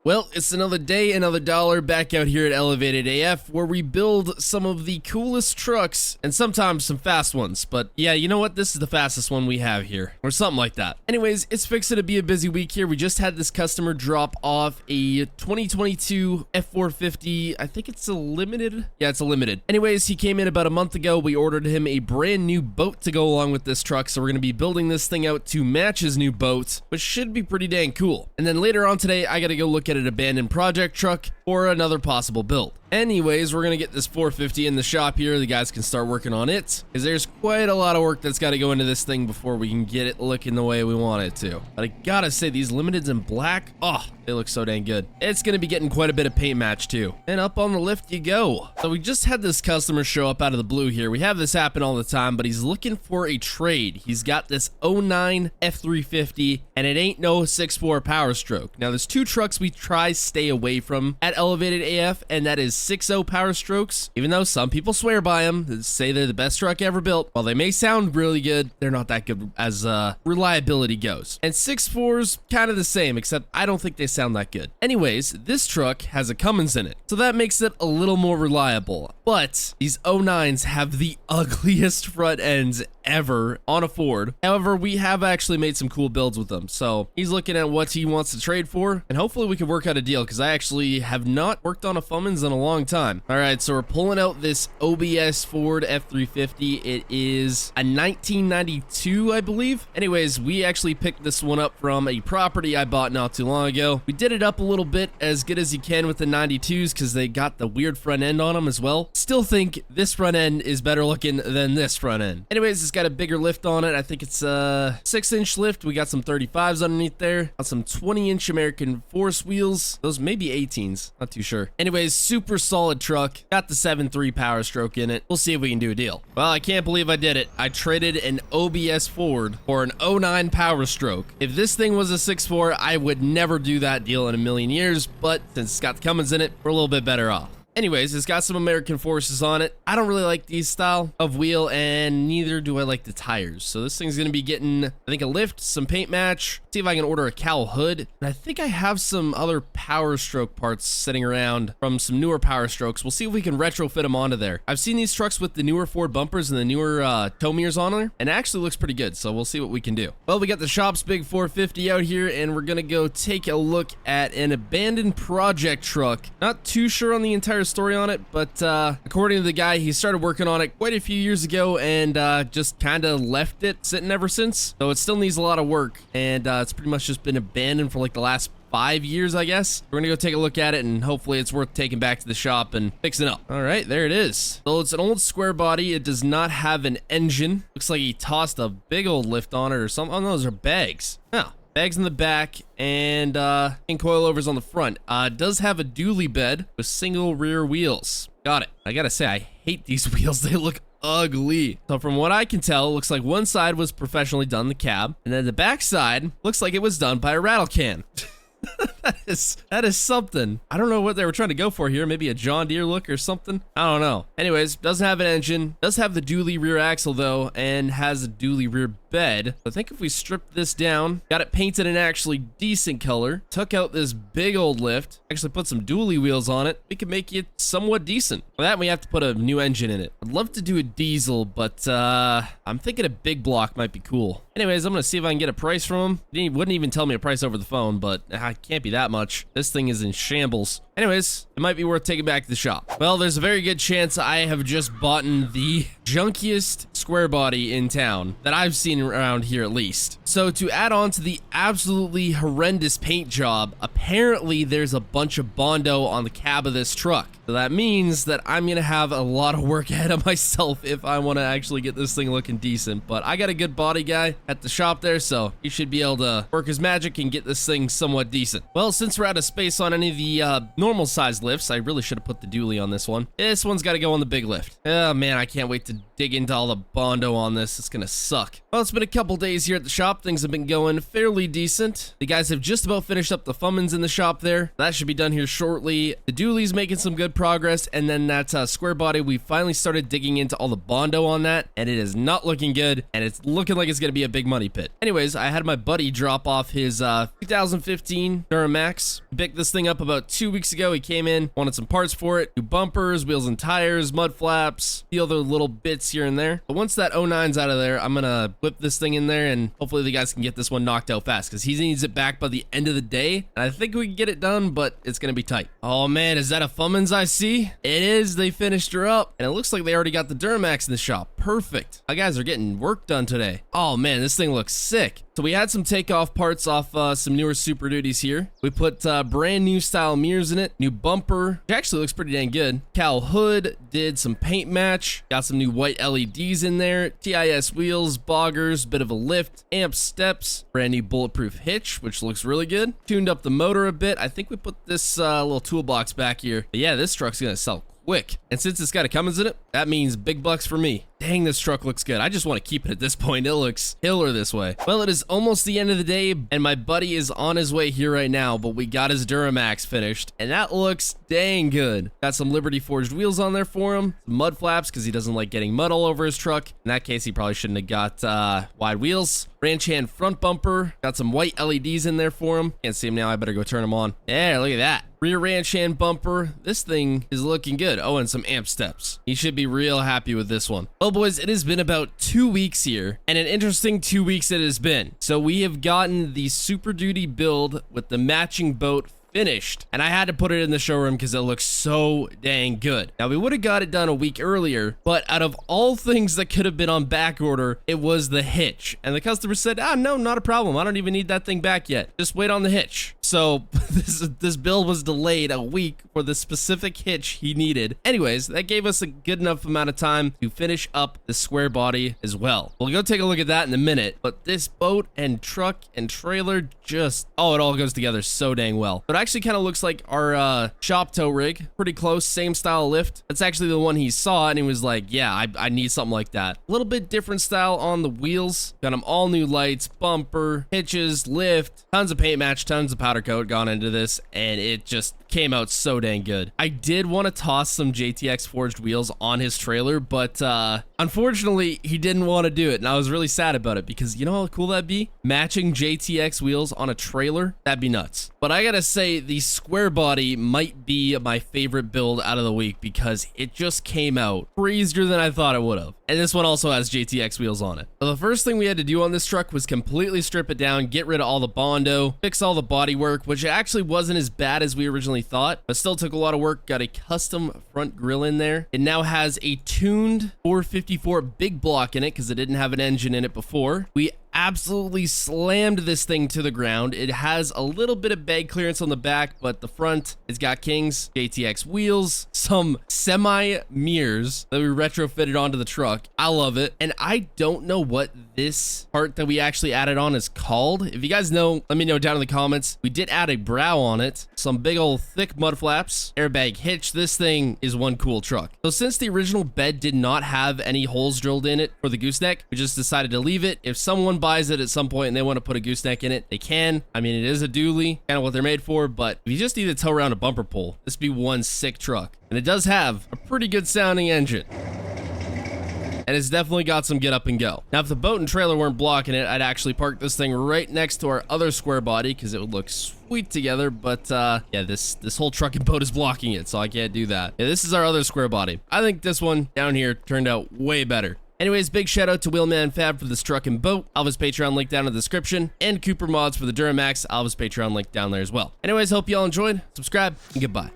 Well, it's another day, another dollar back out here at Elevated AF, where we build some of the coolest trucks and sometimes some fast ones. But yeah, you know what? This is the fastest one we have here, or something like that. Anyways, it's fixing to be a busy week here. We just had this customer drop off a 2022 F450. I think it's a limited. Yeah, it's a limited. Anyways, he came in about a month ago. We ordered him a brand new boat to go along with this truck. So we're going to be building this thing out to match his new boat, which should be pretty dang cool. And then later on today, I got to go look at an abandoned project truck for another possible build. Anyways, we're gonna get this 450 in the shop here. The guys can start working on it, because there's quite a lot of work that's got to go into this thing before we can get it looking the way we want it to. But I gotta say, these limiteds in black, oh, they look so dang good. It's gonna be getting quite a bit of paint match too. And up on the lift you go. So we just had this customer show up out of the blue here. We have this happen all the time, but he's looking for a trade. He's got this 09 F350, and it ain't no 6.4 Power Stroke. Now there's two trucks we try stay away from at Elevated AF, and that is 6.0 Power Strokes. Even though some people swear by them, they say they're the best truck ever built, while they may sound really good, they're not that good as reliability goes. And 6.4's kind of the same, except I don't think they sound that good. Anyways, this truck has a Cummins in it, so that makes it a little more reliable. But these 09s have the ugliest front ends ever on a Ford. However, we have actually made some cool builds with them, so he's looking at what he wants to trade for, and hopefully we can work out a deal, because I actually have not worked on a Cummins in a long time. All right, so we're pulling out this OBS Ford F350. It is a 1992, I believe. Anyways, we actually picked this one up from a property I bought not too long ago. We did it up a little bit, as good as you can with the 92s, because they got the weird front end on them as well. Still think this front end is better looking than this front end. Anyways, it's got a bigger lift on it. I think it's a 6-inch lift. We got some 35s underneath there, on some 20-inch American Force wheels. Those may be 18s, not too sure. Anyways, super solid truck. Got the 7.3 Power Stroke in it. We'll see if we can do a deal. Well, I can't believe I did it. I traded an OBS Ford for an 09 Power Stroke. If this thing was a 6.4, I would never do that deal in a million years, but since it's got the Cummins in it, we're a little bit better off. Anyways, it's got some American Forces on it. I don't really like these style of wheel, and neither do I like the tires. So this thing's gonna be getting, I think, a lift, some paint match. See if I can order a cowl hood. And I think I have some other Power Stroke parts sitting around from some newer Power Strokes. We'll see if we can retrofit them onto there. I've seen these trucks with the newer Ford bumpers and the newer tow mirrors on there, and it actually looks pretty good. So we'll see what we can do. Well, we got the shop's big 450 out here, and we're gonna go take a look at an abandoned project truck. Not too sure on the entire story on it, but according to the guy, he started working on it quite a few years ago and just kind of left it sitting ever since. So it still needs a lot of work, and it's pretty much just been abandoned for like the last 5 years, I guess. We're gonna go take a look at it, and hopefully it's worth taking back to the shop and fixing up. All right, there it is. So it's an old square body. It does not have an engine. Looks like he tossed a big old lift on it or something. Oh no, those are bags. Oh. Bags in the back and coilovers on the front. It does have a dually bed with single rear wheels. Got it. I gotta say, I hate these wheels. They look ugly. So from what I can tell, it looks like one side was professionally done, the cab, and then the back side looks like it was done by a rattle can. That is something. I don't know what they were trying to go for here. Maybe a John Deere look or something. I don't know. Anyways, doesn't have an engine. Does have the dually rear axle though, and has a dually rear bed. I think if we strip this down, got it painted an actually decent color, took out this big old lift, actually put some dually wheels on it, we can make it somewhat decent. For that, we have to put a new engine in it. I'd love to do a diesel, but I'm thinking a big block might be cool. Anyways, I'm gonna see if I can get a price from him. He wouldn't even tell me a price over the phone, but it can't be that much. This thing is in shambles. Anyways, it might be worth taking back to the shop. Well, there's a very good chance I have just bought the junkiest square body in town that I've seen around here at least. So to add on to the absolutely horrendous paint job, apparently there's a bunch of Bondo on the cab of this truck. So that means that I'm gonna have a lot of work ahead of myself if I want to actually get this thing looking decent. But I got a good body guy at the shop there, so he should be able to work his magic and get this thing somewhat decent. Well, since we're out of space on any of the normal normal size lifts. I really should have put the dually on this one. This one's got to go on the big lift. Oh man, I can't wait to dig into all the bondo on this. It's gonna suck. Well, it's been a couple days here at the shop. Things have been going fairly decent. The guys have just about finished up the fummins in the shop there. That should be done here shortly. The dually's making some good progress, and then that square body, we finally started digging into all the bondo on that, and it is not looking good, and it's looking like it's gonna be a big money pit. Anyways, I had my buddy drop off his 2015 Duramax. Picked this thing up about 2 weeks ago. He came in, wanted some parts for it, new bumpers, wheels and tires, mud flaps, the other little bits here and there. But once that 09's out of there, I'm gonna whip this thing in there, and hopefully the guys can get this one knocked out fast, because he needs it back by the end of the day, and I think we can get it done, but it's gonna be tight. Oh man, is that a Fummins I see? It is. They finished her up, and it looks like they already got the Duramax in the shop. Perfect. My guys are getting work done today. Oh man, this thing looks sick. So we had some takeoff parts off some newer Super Duties here. We put brand new style mirrors in it, new bumper, which actually looks pretty dang good. Cowl hood, did some paint match, got some new white LEDs in there, TIS wheels, boggers, bit of a lift, amp steps, brand new bulletproof hitch, which looks really good. Tuned up the motor a bit. I think we put this little toolbox back here. But yeah, this truck's gonna sell quick. And since it's got a Cummins in it, that means big bucks for me. Dang, this truck looks good. I just want to keep it at this point. It looks killer this way. Well, it is almost the end of the day, and my buddy is on his way here right now, but we got his Duramax finished, and that looks dang good. Got some Liberty Forged wheels on there for him, some mud flaps, because he doesn't like getting mud all over his truck. In that case, he probably shouldn't have got wide wheels. Ranch hand front bumper. Got some white LEDs in there for him. Can't see him now. I better go turn them on. Yeah, look at that. Rear ranch hand bumper. This thing is looking good. Oh, and some amp steps. He should be real happy with this one. Well, boys, it has been about 2 weeks here, and an interesting 2 weeks it has been. So we have gotten the Super Duty build with the matching boat finished, and I had to put it in the showroom because it looks so dang good. Now, we would have got it done a week earlier, but out of all things that could have been on back order, it was the hitch, and the customer said, no, not a problem. I don't even need that thing back yet. Just wait on the hitch. So this build was delayed a week for the specific hitch he needed. Anyways, that gave us a good enough amount of time to finish up the square body as well. We'll go take a look at that in a minute, but this boat and truck and trailer just, oh, it all goes together so dang well. But actually kind of looks like our shop tow rig. Pretty close, same style lift. That's actually the one he saw, and he was like, yeah, I need something like that. A little bit different style on the wheels. Got them all new lights, bumper, hitches, lift, tons of paint match, tons of powder coat gone into this, and it just came out so dang good. I did want to toss some JTX forged wheels on his trailer, but unfortunately he didn't want to do it, and I was really sad about it because you know how cool that'd be? Matching JTX wheels on a trailer? That'd be nuts. But I gotta say, the square body might be my favorite build out of the week because it just came out crazier than I thought it would have. And this one also has JTX wheels on it. So the first thing we had to do on this truck was completely strip it down, get rid of all the bondo, fix all the bodywork, which actually wasn't as bad as we originally thought, but still took a lot of work. Got a custom front grille in there. It now has a tuned 454 big block in it because it didn't have an engine in it before. We absolutely slammed this thing to the ground. It has a little bit of bag clearance on the back, but the front, it's got King's JTX wheels, some semi mirrors that we retrofitted onto the truck. I love it. And I don't know what this part that we actually added on is called. If you guys know, let me know down in the comments. We did add a brow on it, some big old thick mud flaps, airbag hitch. This thing is one cool truck. So since the original bed did not have any holes drilled in it for the gooseneck, we just decided to leave it. If someone buys it at some point and they want to put a gooseneck in it, they can. I mean, it is a dually, kind of what they're made for, but if you just need to tow around a bumper pole, this would be one sick truck. And it does have a pretty good sounding engine. And it's definitely got some get up and go. Now, if the boat and trailer weren't blocking it, I'd actually park this thing right next to our other square body because it would look sweet together. But yeah, this whole truck and boat is blocking it, so I can't do that. Yeah, this is our other square body. I think this one down here turned out way better. Anyways, big shout out to Wheelman Fab for this truck and boat. I'll have his Patreon link down in the description. And Cooper Mods for the Duramax. I'll have his Patreon link down there as well. Anyways, hope y'all enjoyed. Subscribe and goodbye.